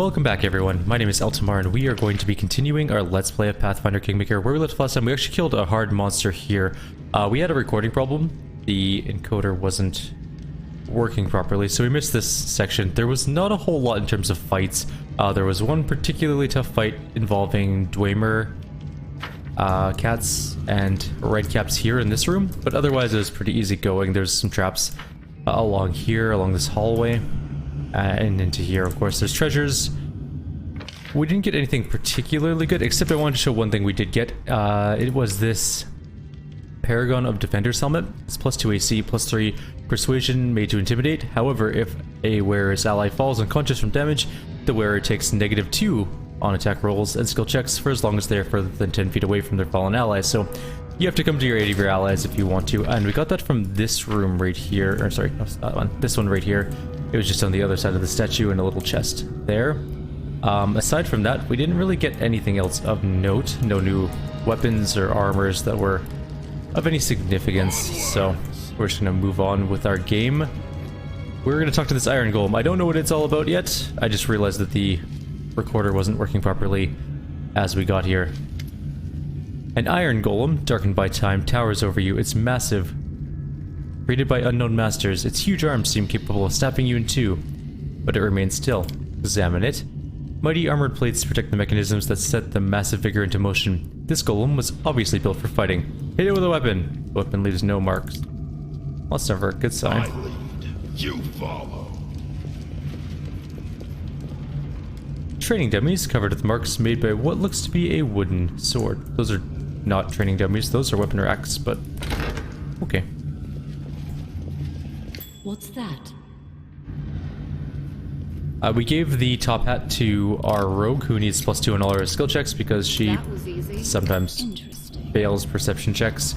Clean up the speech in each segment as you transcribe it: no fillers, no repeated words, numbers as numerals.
Welcome back everyone, my name is Eltimar and we are going to be continuing our Let's Play of Pathfinder Kingmaker. Where we left last time, we actually killed a hard monster here. We had a recording problem. The encoder wasn't working properly, so we missed this section. There was not a whole lot in terms of fights. There was one particularly tough fight involving Dwemer cats and red caps here in this room, but otherwise it was pretty easy going. There's some traps along here, along this hallway. And into here, of course, there's treasures. We didn't get anything particularly good, except I wanted to show one thing we did get. It was this Paragon of Defender's helmet. It's +2 AC, +3 persuasion, made to intimidate. However, if a wearer's ally falls unconscious from damage, the wearer takes -2 on attack rolls and skill checks for as long as they are further than 10 feet away from their fallen allies. So you have to come to your aid of your allies if you want to. And we got that from this room right here, or sorry, no, that one. This one right here. It was just on the other side of the statue in a little chest there. Aside from that, we didn't really get anything else of note. No new weapons or armors that were of any significance. So we're just going to move on with our game. We're going to talk to this iron golem. I don't know what it's all about yet. I just realized that the recorder wasn't working properly as we got here. An iron golem, darkened by time, towers over you. It's massive. Created by unknown masters, its huge arms seem capable of snapping you in two, but it remains still. Examine it. Mighty armored plates protect the mechanisms that set the massive figure into motion. This golem was obviously built for fighting. Hit it with a weapon. The weapon leaves no marks. Well, that's never a good sign. I lead, you follow. Training dummies covered with marks made by what looks to be a wooden sword. Those are not training dummies, those are weapon racks, but okay. What's that? We gave the top hat to our rogue, who needs +2 on all her skill checks because she sometimes fails perception checks.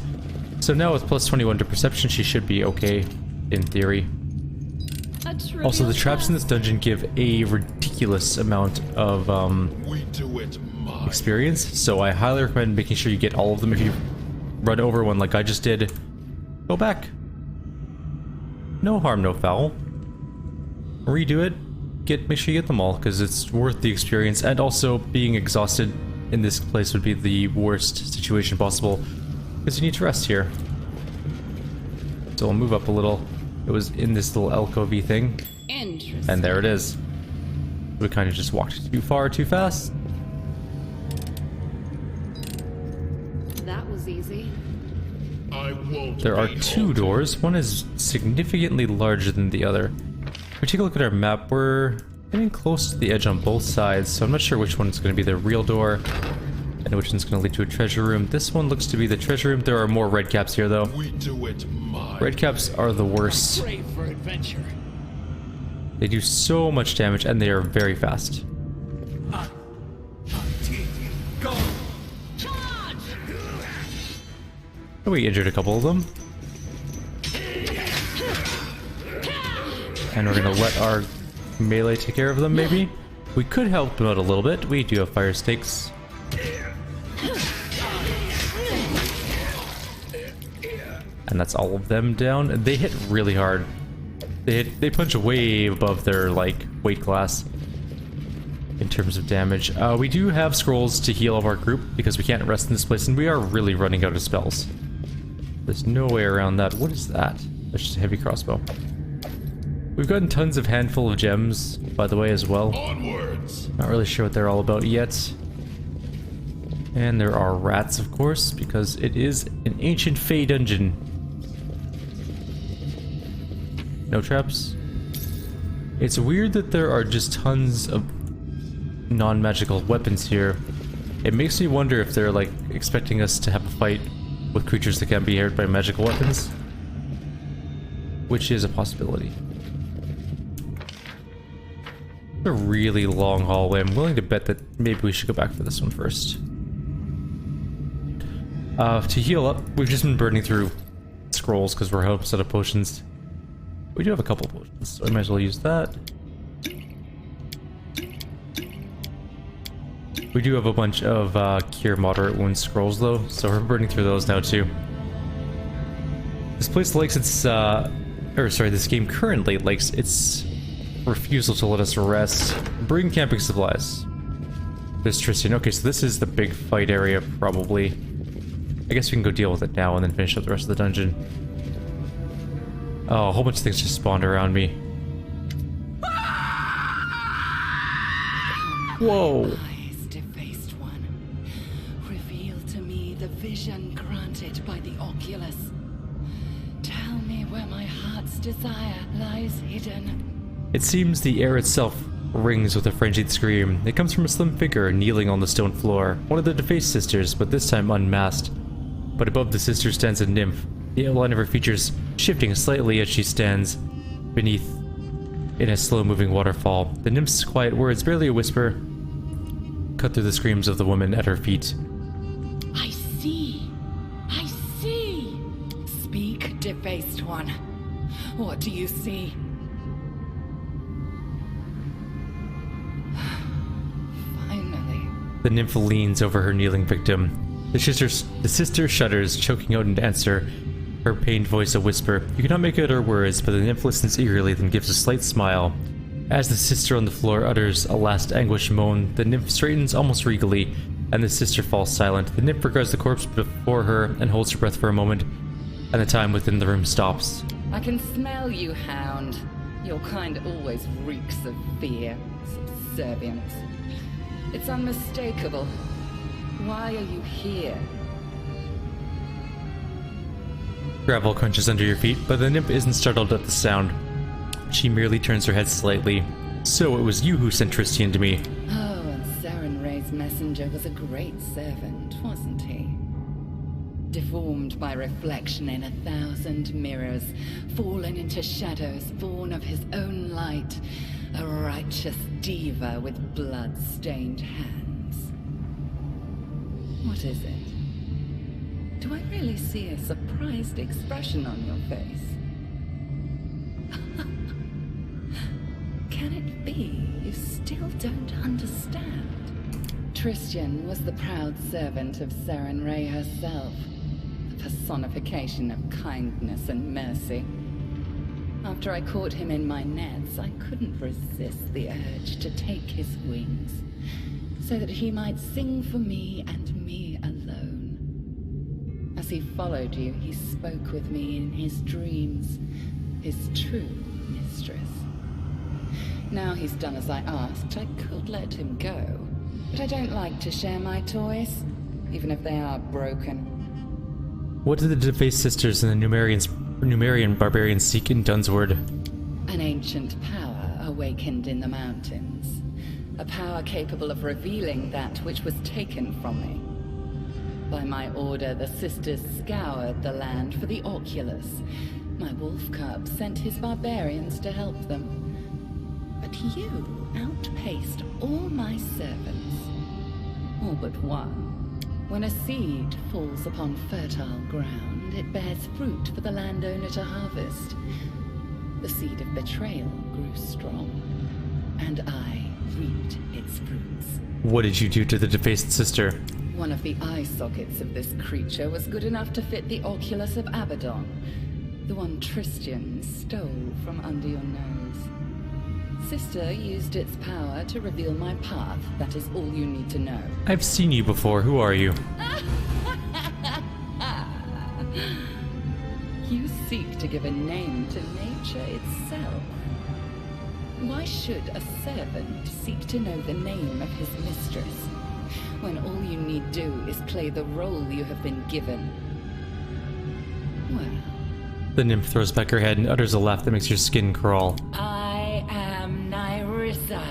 So now with +21 to perception, she should be okay, in theory. Also, the traps in this dungeon give a ridiculous amount of experience, so I highly recommend making sure you get all of them. If you run over one like I just did, go back. No harm, no foul. Redo it. Make sure you get them all, because it's worth the experience, and also being exhausted in this place would be the worst situation possible, because you need to rest here. So I'll move up a little. It was in this little alcove thing. And there it is. We kind of just walked too far, too fast. That was easy. There are two doors. One is significantly larger than the other. If we take a look at our map, we're getting close to the edge on both sides, so I'm not sure which one's going to be the real door and which one's going to lead to a treasure room. This one looks to be the treasure room. There are more red caps here, though. Red caps are the worst. They do so much damage, and they are very fast. We injured a couple of them. And we're gonna let our melee take care of them, maybe? We could help them out a little bit. We do have fire stakes. And that's all of them down. They hit really hard. They punch way above their, like, weight class in terms of damage. We do have scrolls to heal of our group because we can't rest in this place, and we are really running out of spells. There's no way around that. What is that? That's just a heavy crossbow. We've gotten tons of handful of gems, by the way, as well. Onwards. Not really sure what they're all about yet. And there are rats, of course, because it is an ancient Fey dungeon. No traps. It's weird that there are just tons of non-magical weapons here. It makes me wonder if they're, like, expecting us to have a fight with creatures that can't be hurt by magical weapons, which is a possibility. A really long hallway. I'm willing to bet that maybe we should go back for this one first. To heal up, we've just been burning through scrolls because we're almost out of potions. We do have a couple potions, so I might as well use that. We do have a bunch of cure moderate wound scrolls though, so we're burning through those now too. This place likes its, this game currently likes its refusal to let us rest. Bring camping supplies. There's Tristian. Okay, so this is the big fight area, probably. I guess we can go deal with it now and then finish up the rest of the dungeon. Oh, a whole bunch of things just spawned around me. Whoa! Eyes, defaced one. Reveal to me the vision granted by the Oculus. Tell me where my heart's desire lies hidden. It seems the air itself rings with a frenzied scream. It comes from a slim figure kneeling on the stone floor, one of the defaced sisters, but this time unmasked. But above the sister stands a nymph, the outline of her features shifting slightly as she stands beneath in a slow-moving waterfall. The nymph's quiet words, barely a whisper, cut through the screams of the woman at her feet. I see! I see! Speak, defaced one. What do you see? Finally. The nymph leans over her kneeling victim. The sister shudders, choking out an answer, her pained voice a whisper. You cannot make out her words, but the nymph listens eagerly, then gives a slight smile. As the sister on the floor utters a last anguished moan, the nymph straightens almost regally, and the sister falls silent. The nymph regards the corpse before her and holds her breath for a moment, and the time within the room stops. I can smell you, hound. Your kind always reeks of fear, subservience. It's unmistakable. Why are you here? Gravel crunches under your feet, but the nymph isn't startled at the sound. She merely turns her head slightly. So it was you who sent Tristian to me. Oh, and Sarenrae's messenger was a great servant, wasn't he? Deformed by reflection in 1,000 mirrors, fallen into shadows born of his own light, a righteous diva with blood-stained hands. What is it? Do I really see a surprised expression on your face? Can it be you still don't understand? Tristian was the proud servant of Sarenrae herself, the personification of kindness and mercy. After I caught him in my nets, I couldn't resist the urge to take his wings, so that he might sing for me and me alone. As he followed you, he spoke with me in his dreams, his true mistress. Now he's done as I asked, I could let him go. But I don't like to share my toys, even if they are broken. What did the defaced sisters and the Numerian barbarians seek in Dunsword? An ancient power awakened in the mountains. A power capable of revealing that which was taken from me. By my order, the sisters scoured the land for the Oculus. My wolf cub sent his barbarians to help them. But you outpaced all my servants. All but one. When a seed falls upon fertile ground, it bears fruit for the landowner to harvest. The seed of betrayal grew strong, and I reaped its fruits. What did you do to the defaced sister? One of the eye sockets of this creature was good enough to fit the Oculus of Abbadon, the one Tristian stole from under your nose. Sister used its power to reveal my path. That is all you need to know. I've seen you before. Who are you? You seek to give a name to nature itself. Why should a servant seek to know the name of his mistress, when all you need do is play the role you have been given? Well... The nymph throws back her head and utters a laugh that makes your skin crawl. I am Nyrissa.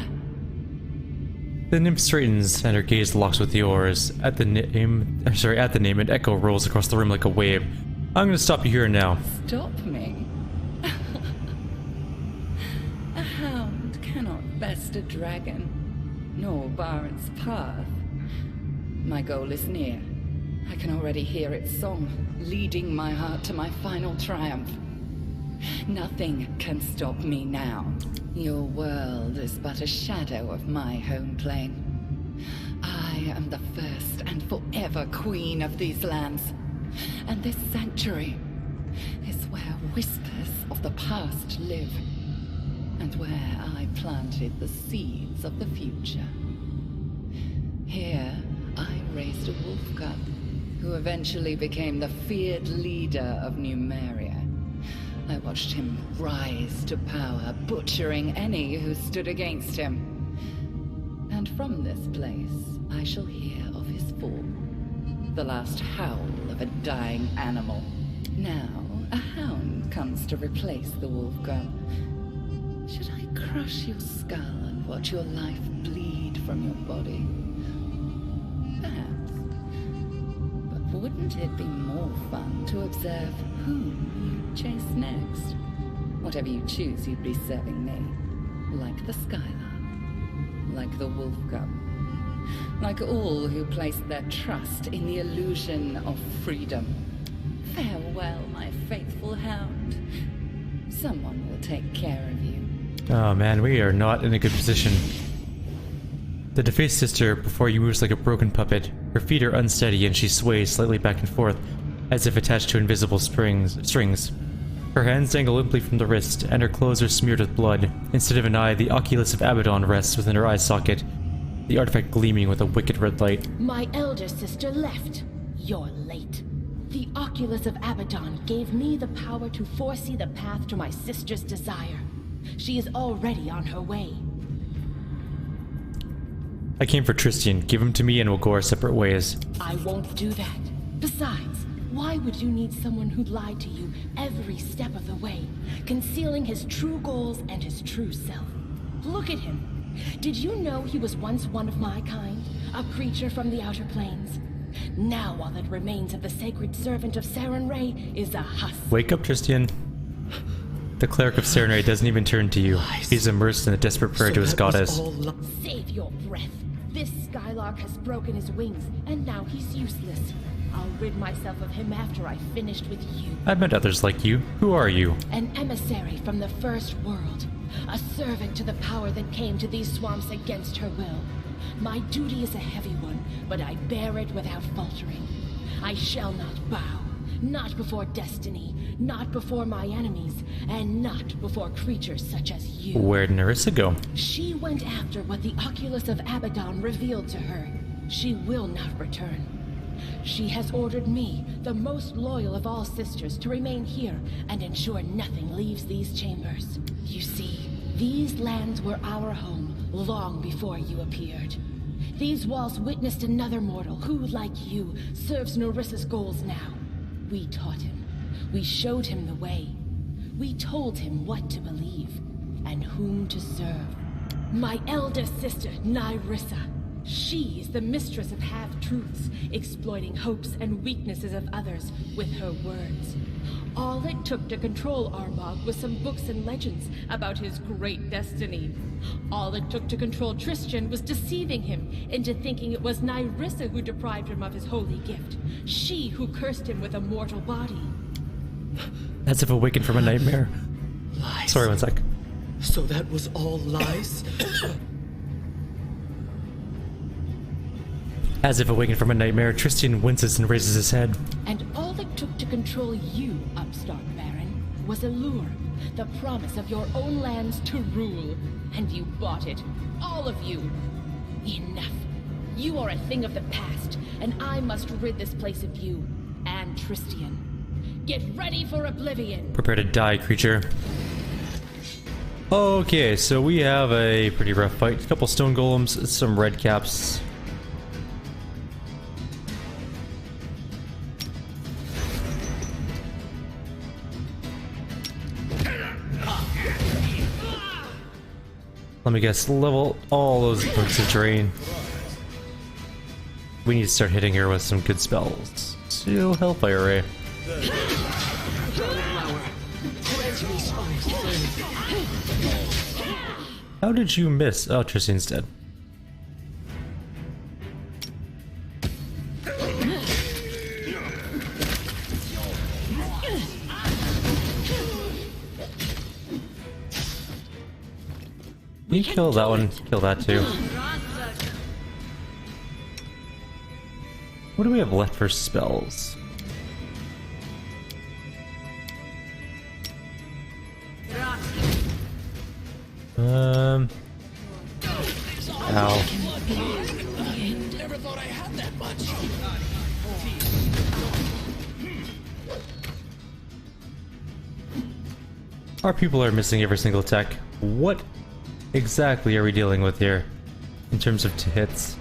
The nymph straightens and her gaze locks with yours. At the name, an echo rolls across the room like a wave. I'm gonna stop you here now. Stop me? A hound cannot best a dragon, nor bar its path. My goal is near. I can already hear its song, leading my heart to my final triumph. Nothing can stop me now. Your world is but a shadow of my home plane. I am the first and forever queen of these lands. And this sanctuary is where whispers of the past live. and where I planted the seeds of the future. Here, I raised a wolf cub, who eventually became the feared leader of Numeria. I watched him rise to power, butchering any who stood against him. And from this place, I shall hear of his fall. The last howl of a dying animal. Now, a hound comes to replace the wolf cub. Should I crush your skull and watch your life bleed from your body? Perhaps. But wouldn't it be more fun to observe whom you chase next? Whatever you choose, you'd be serving me. Like the Skylark. Like the wolf cub. Like all who place their trust in the illusion of freedom. Farewell, my faithful hound. Someone will take care of you. Oh man, we are not in a good position. The defaced sister before you moves like a broken puppet. Her feet are unsteady and she sways slightly back and forth, as if attached to invisible strings. Her hands dangle limply from the wrist, and her clothes are smeared with blood. Instead of an eye, the Oculus of Abbadon rests within her eye socket, the artifact gleaming with a wicked red light. My elder sister left. You're late. The Oculus of Abbadon gave me the power to foresee the path to my sister's desire. She is already on her way. I came for Tristian. Give him to me and we'll go our separate ways. I won't do that. Besides, why would you need someone who lied to you every step of the way, concealing his true goals and his true self? Look at him. Did you know he was once one of my kind? A creature from the outer planes? Now all that remains of the sacred servant of Sarenrae is a husk. Wake up, Tristian. The cleric of Sarenrae doesn't even turn to you. He's immersed in a desperate prayer to his goddess. Save your breath. This Skylark has broken his wings, and now he's useless. I'll rid myself of him after I've finished with you. I've met others like you. Who are you? An emissary from the first world. A servant to the power that came to these swamps against her will. My duty is a heavy one, but I bear it without faltering. I shall not bow. Not before destiny, not before my enemies, and not before creatures such as you. Where'd Nerissa go? She went after what the Oculus of Abbadon revealed to her. She will not return. She has ordered me, the most loyal of all sisters, to remain here and ensure nothing leaves these chambers. You see, these lands were our home long before you appeared. These walls witnessed another mortal who, like you, serves Nerissa's goals now. We taught him. We showed him the way. We told him what to believe and whom to serve. My eldest sister, Nyrissa. She is the mistress of half-truths, exploiting hopes and weaknesses of others with her words. All it took to control Armagh was some books and legends about his great destiny. All it took to control Tristian was deceiving him into thinking it was Nyrissa who deprived him of his holy gift. She who cursed him with a mortal body. As if awakened from a nightmare. Lies. Sorry, one sec. So that was all lies? As if awakened from a nightmare, Tristian winces and raises his head. And all it took to control you, upstart Baron, was a lure. The promise of your own lands to rule. And you bought it. All of you. Enough. You are a thing of the past, and I must rid this place of you. And Tristian. Get ready for oblivion! Prepare to die, creature. Okay, so we have a pretty rough fight. A couple stone golems, some red caps. Let me guess, level all those books of terrain. We need to start hitting her with some good spells. Seal Hellfire Ray. How did you miss? Oh, Tristian's dead. You kill that one, kill that too. What do we have left for spells? Ow. Never thought I had that much. Our people are missing every single attack. What exactly are we dealing with here in terms of hits?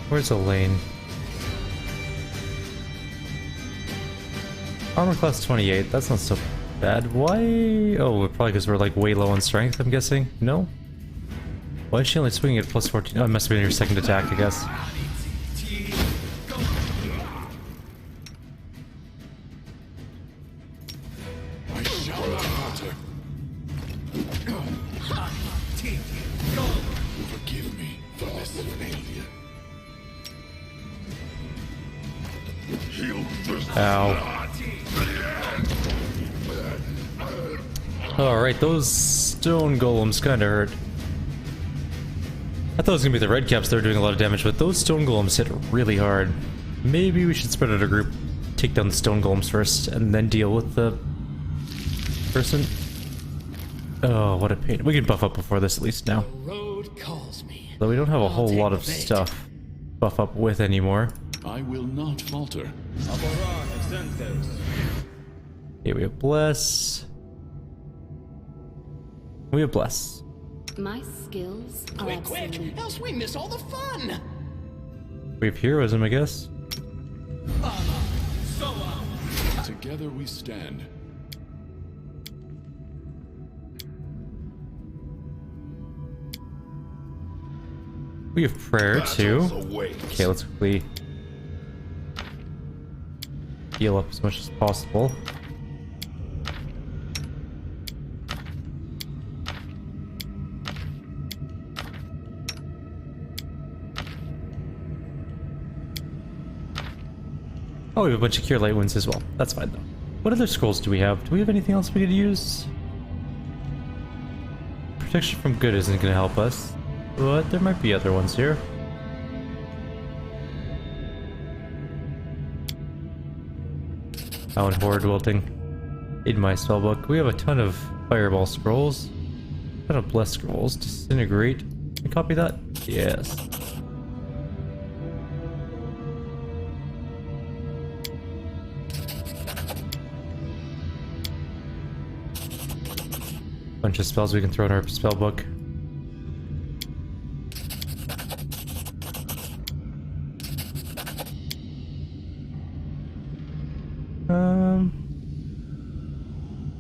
Where's Elaine? Armor class 28, that's not so bad. Why? Oh, probably because we're like way low on strength, I'm guessing? No? Why is she only swinging at plus 14? Oh, it must have been your second attack, I guess. I shall not falter. Forgive me for this failure. Ow. Alright, those stone golems kinda hurt. I thought it was gonna be the red caps that were doing a lot of damage, but those stone golems hit really hard. Maybe we should spread out a group, take down the stone golems first, and then deal with the person. Oh, what a pain. We can buff up before this at least now. The road calls me. Though we don't have a whole take lot of the bait. stuff buff up with anymore. I will not falter. Here we have Bless. We have Bless. My skills are Quick, quick, absolute. else we miss all the fun. We have Heroism, I guess. Together we stand. We have Prayer too. Battles await. Okay, let's quickly heal up as much as possible. Oh, we have a bunch of Cure Light Wounds as well. That's fine though. What other scrolls do we have? Do we have anything else we could use? Protection from Good isn't going to help us, but there might be other ones here. Oh, and Horror Dwelting. In my spellbook, we have a ton of Fireball scrolls. A ton of Bless scrolls. Disintegrate. Can we copy that? Yes. Bunch of spells we can throw in our spellbook.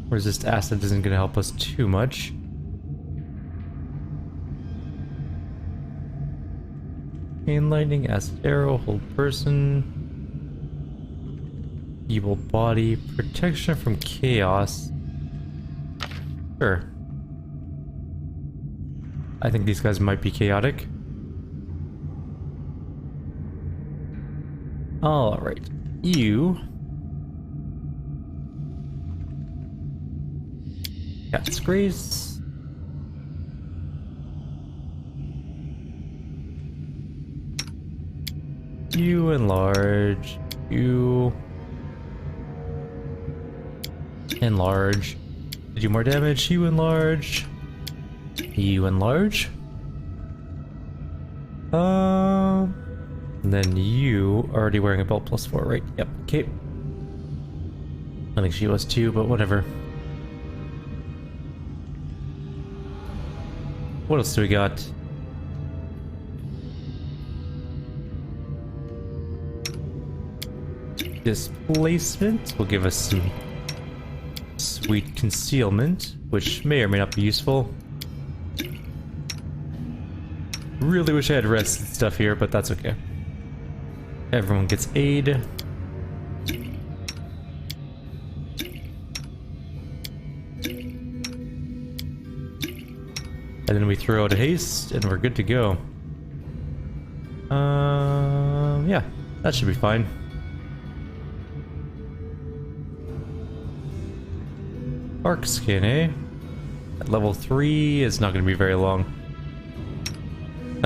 Resist acid isn't going to help us too much. Chain lightning, acid arrow, hold person, evil body, protection from chaos. Sure. I think these guys might be chaotic. Alright. You. Cat's Grace. You enlarge. You enlarge. Do more damage. You enlarge. You enlarge. And then you are already wearing a belt +4, right? Yep. Okay. I think she was too, but whatever. What else do we got? Displacement will give us some sweet concealment, which may or may not be useful. Really wish I had rest and stuff here, but that's okay. Everyone gets aid. And then we throw out a haste, and we're good to go. Yeah, that should be fine. Arc skin, eh? At level 3 is not going to be very long.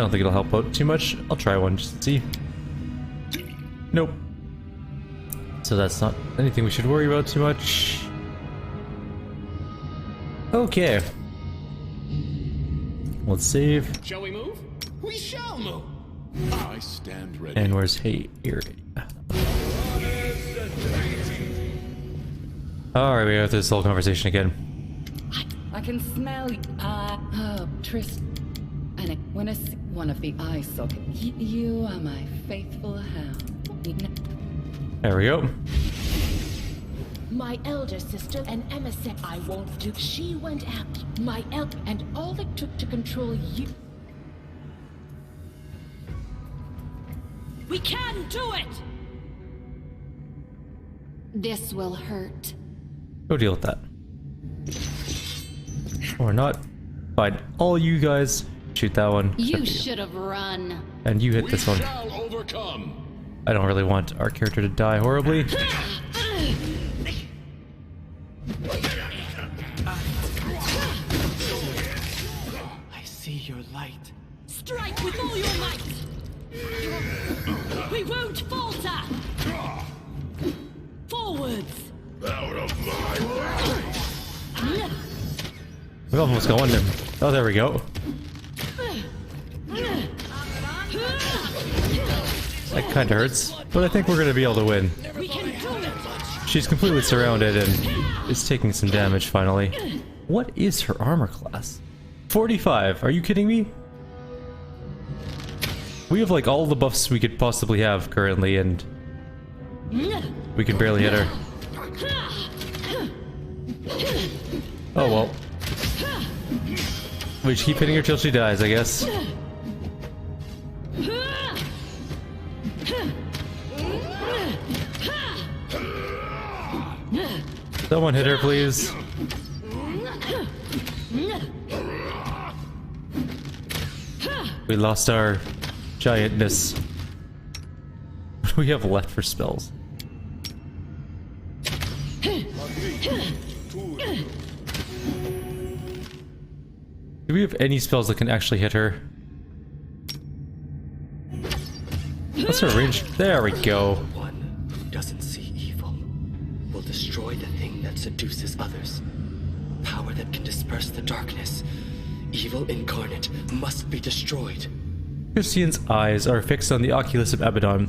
don't think it'll help out too much. I'll try one just to see. Nope. So that's not anything we should worry about too much. Okay. Let's save. Shall we move? We shall move. I stand ready. And where's Hey here? Alright, we got this whole conversation again. I can smell Tristian. And when I see one of the eye sockets, you are my faithful hound. There we go. My elder sister and emissary. I won't do. She went out. My and all it took to control you. We can do it! This will hurt. Go deal with that. Or not. Fine. All you guys shoot that one. You except should have run. And you hit We this one. shall overcome. I don't really want our character to die horribly. I see your light. Strike with all your might! We won't falter! Forwards! Out of my way. We almost got one of them. Oh, there we go. That kind of hurts, but I think we're going to be able to win. We can do it! She's completely surrounded and is taking some damage finally. What is her armor class? 45. Are you kidding me? We have like all the buffs we could possibly have currently, and we can barely hit her. Oh well. We just keep hitting her till she dies, I guess. Someone hit her, please. We lost our giantness. What do we have left for spells? Do we have any spells that can actually hit her? What's her range? There we go. One who doesn't see evil will destroy the thing that seduces others. Power that can disperse the darkness. Evil incarnate must be destroyed. Tristian's eyes are fixed on the Oculus of Abbadon,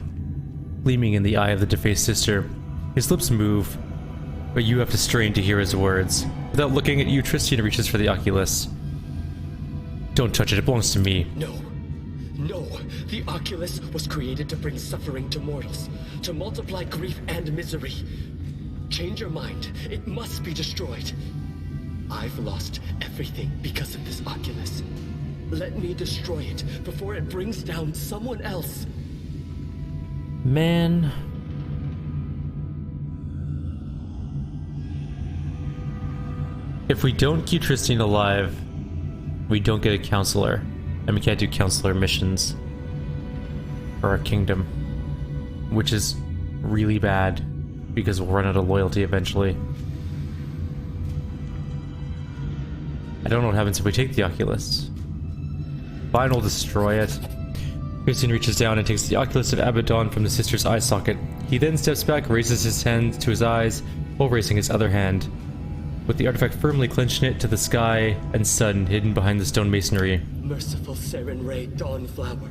gleaming in the eye of the defaced sister. His lips move, but you have to strain to hear his words. Without looking at you, Tristian reaches for the Oculus. Don't touch it, it belongs to me. No. No. The Oculus was created to bring suffering to mortals, to multiply grief and misery. Change your mind. It must be destroyed. I've lost everything because of this Oculus. Let me destroy it before it brings down someone else. Man. If we don't keep Tristian alive, we don't get a counselor, and we can't do counselor missions for our kingdom, which is really bad because we'll run out of loyalty eventually. I don't know what happens if we take the Oculus. Fine, we'll destroy it. Tristian reaches down and takes the Oculus of Abbadon from the sister's eye socket. He then steps back, raises his hand to his eyes, while raising his other hand, with the artifact firmly clenching it to the sky and sun hidden behind the stone masonry. Merciful Seren Ray Dawnflower,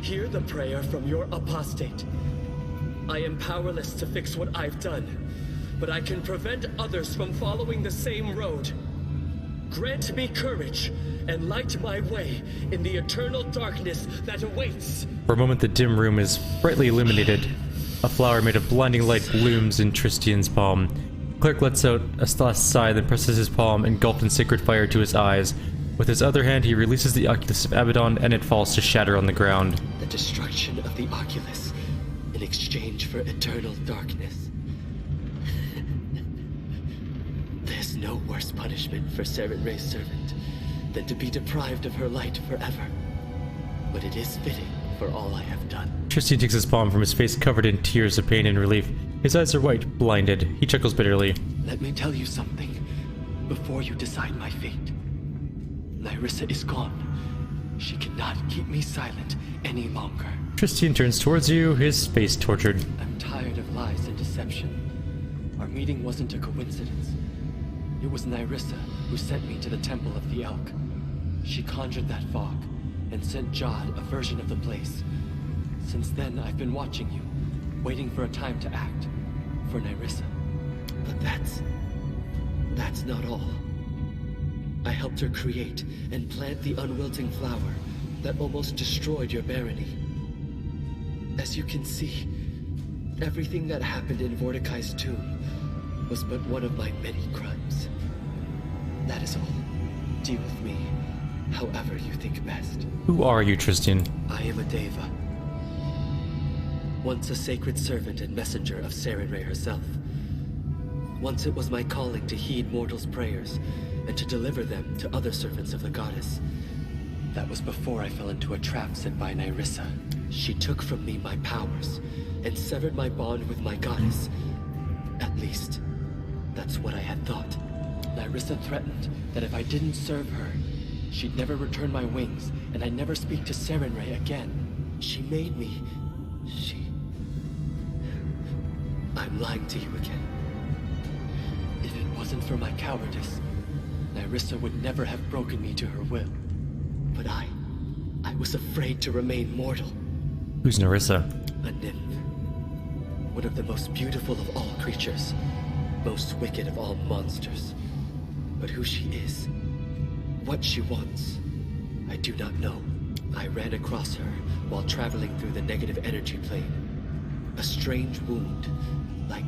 hear the prayer from your apostate. I am powerless to fix what I've done, but I can prevent others from following the same road. Grant me courage and light my way in the eternal darkness that awaits. For a moment, the dim room is brightly illuminated. A flower made of blinding light blooms in Tristian's palm. Clerk lets out a last sigh, then presses his palm engulfed in sacred fire to his eyes. With his other hand, he releases the Oculus of Abbadon, and it falls to shatter on the ground. The destruction of the Oculus in exchange for eternal darkness. There's no worse punishment for Seren Ray's servant than to be deprived of her light forever. But it is fitting for all I have done. Tristian takes his palm from his face, covered in tears of pain and relief. His eyes are white, blinded. He chuckles bitterly. Let me tell you something before you decide my fate. Nyrissa is gone. She cannot keep me silent any longer. Tristian turns towards you, his face tortured. I'm tired of lies and deception. Our meeting wasn't a coincidence. It was Nyrissa who sent me to the Temple of the Elk. She conjured that fog and sent Jod a version of the place. Since then, I've been watching you, waiting for a time to act. For Nyrissa. But that's not all. I helped her create and plant the unwilting flower that almost destroyed your barony. As you can see, everything that happened in Mordecai's tomb was but one of my many crimes. That is all. Deal with me however you think best. Who are you, Tristian? I am a Deva. Once a sacred servant and messenger of Sarenrae herself. Once it was my calling to heed mortals' prayers and to deliver them to other servants of the goddess. That was before I fell into a trap set by Nyrissa. She took from me my powers and severed my bond with my goddess. At least, that's what I had thought. Nyrissa threatened that if I didn't serve her, she'd never return my wings and I'd never speak to Sarenrae again. She made me... I'm lying to you again. If it wasn't for my cowardice, Nyrissa would never have broken me to her will. But I was afraid to remain mortal. Who's Nyrissa? A nymph. One of the most beautiful of all creatures. Most wicked of all monsters. But who she is, what she wants, I do not know. I ran across her while traveling through the negative energy plane. A strange wound, like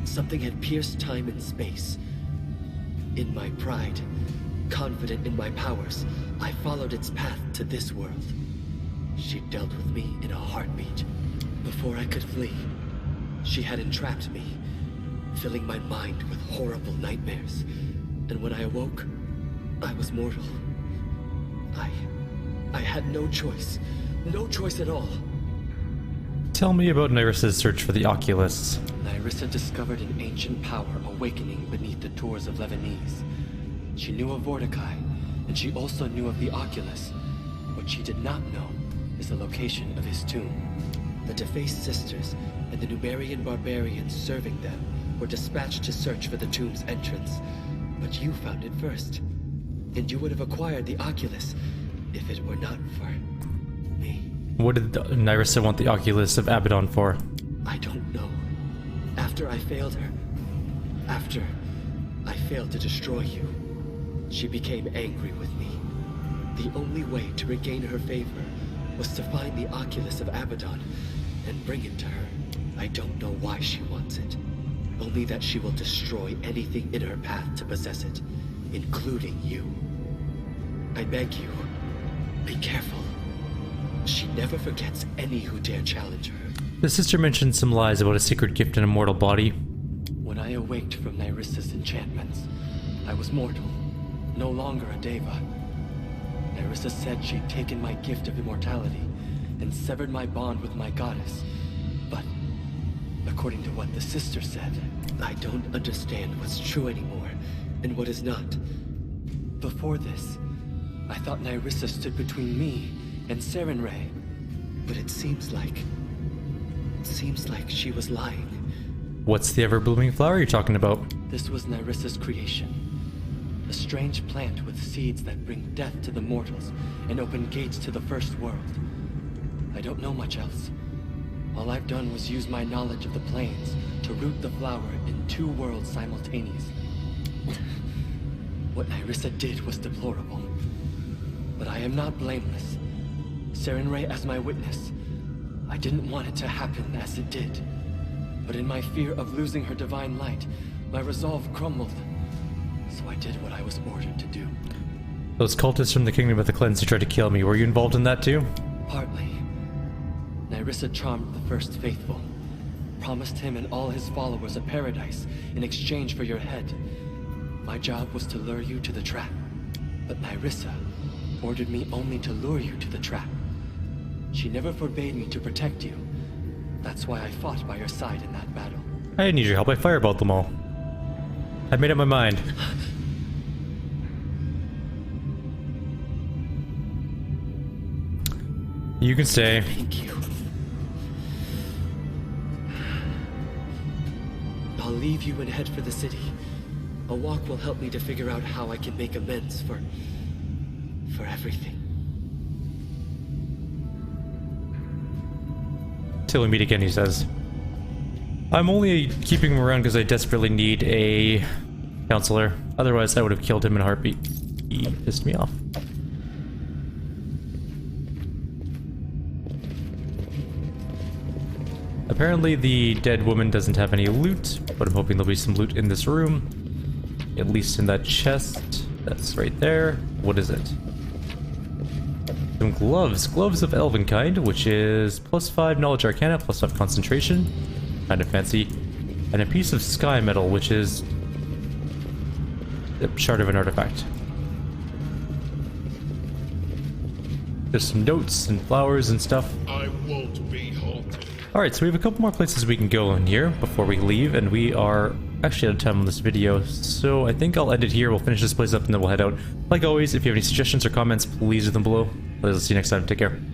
something had pierced time and space. In my pride, confident in my powers, I followed its path to this world. She dealt with me in a heartbeat. Before I could flee, she had entrapped me, filling my mind with horrible nightmares. And when I awoke, I was mortal. I had no choice. No choice at all. Tell me about Nyrissa's search for the Oculus. Nyrissa discovered an ancient power awakening beneath the doors of Lebanese. She knew of Mordecai, and she also knew of the Oculus. What she did not know is the location of his tomb. The defaced sisters and the Numerian barbarians serving them were dispatched to search for the tomb's entrance. But you found it first. And you would have acquired the Oculus if it were not for me. What did Nyrissa want the Oculus of Abbadon for? I don't know. After I failed her, after I failed to destroy you, she became angry with me. The only way to regain her favor was to find the Oculus of Abbadon and bring it to her. I don't know why she wants it. Only that she will destroy anything in her path to possess it, including you. I beg you, be careful. She never forgets any who dare challenge her. The sister mentioned some lies about a secret gift in a mortal body. When I awaked from Nyrissa's enchantments, I was mortal, no longer a Deva. Nyrissa said she'd taken my gift of immortality and severed my bond with my goddess. But, according to what the sister said, I don't understand what's true anymore and what is not. Before this, I thought Nyrissa stood between me and Sarenrae. But it seems like she was lying. What's the ever-blooming flower you're talking about? This was Nyrissa's creation. A strange plant with seeds that bring death to the mortals and open gates to the first world. I don't know much else. All I've done was use my knowledge of the planes to root the flower in two worlds simultaneously. What Nyrissa did was deplorable. But I am not blameless. Sarenrae as my witness. I didn't want it to happen as it did. But in my fear of losing her divine light, my resolve crumbled. So I did what I was ordered to do. Those cultists from the Kingdom of the Cleanse who tried to kill me, were you involved in that too? Partly. Nyrissa charmed the First Faithful. Promised him and all his followers a paradise in exchange for your head. My job was to lure you to the trap. But Nyrissa ordered me only to lure you to the trap. She never forbade me to protect you. That's why I fought by your side in that battle. I didn't need your help, I fireballed them all. I made up my mind. You can stay. Thank you. I'll leave you and head for the city. A walk will help me to figure out how I can make amends for everything. Till we meet again, he says. I'm only keeping him around because I desperately need a counselor. Otherwise, I would have killed him in a heartbeat. He pissed me off. Apparently, the dead woman doesn't have any loot, but I'm hoping there'll be some loot in this room. At least in that chest. That's right there. What is it? Some gloves. Gloves of elven kind, which is +5 knowledge arcana, +5 concentration. Kind of fancy. And a piece of sky metal, which is a shard of an artifact. There's some notes and flowers and stuff. I won't be halted. Alright, so we have a couple more places we can go in here before we leave, and we are actually out of time on this video, so I think I'll end it here. We'll finish this place up and then we'll head out. Like always, if you have any suggestions or comments, please leave them below. I'll see you next time. Take care.